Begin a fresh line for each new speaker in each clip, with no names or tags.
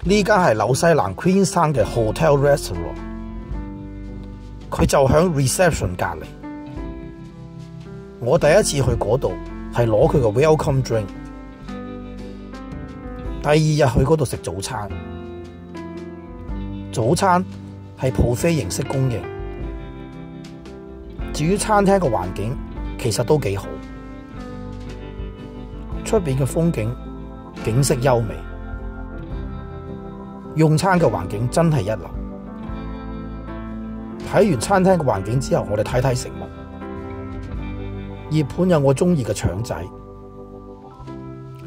呢間係紐西蘭 Queenstown 嘅 Hotel Restaurant， 佢就響 reception 隔離。我第一次去嗰度係攞佢個 welcome drink， 第二日去嗰度食早餐。早餐係 buffet 形式供應。至於餐廳嘅環境其實都幾好，出邊嘅風景景色優美，用餐嘅環境真係一流。睇完餐廳嘅環境之後，我哋睇睇食物。熱盤有我中意嘅腸仔，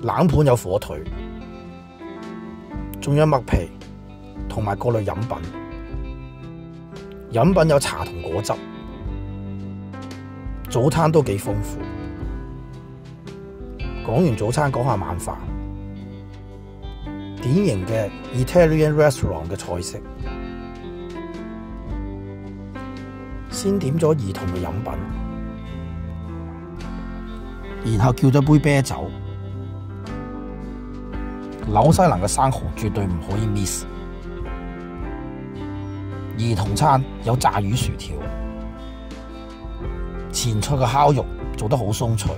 冷盤有火腿，仲有麥皮同埋各類飲品。飲品有茶同果汁。早餐都幾豐富。講完早餐，講下晚飯。典型嘅 Italian restaurant 嘅菜式，先點咗兒童嘅飲品，然後叫咗杯啤酒。紐西蘭嘅生蠔絕對唔可以 miss。兒童餐有炸魚薯條，前菜嘅烤肉做得好鬆脆。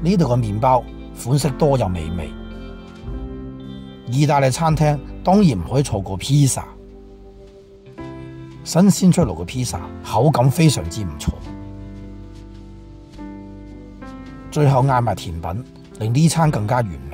呢度嘅麵包款式多又美味。意大利餐廳當然唔可以錯過披薩，新鮮出爐嘅披薩口感非常之唔錯。最後嗌埋甜品，令呢餐更加完美。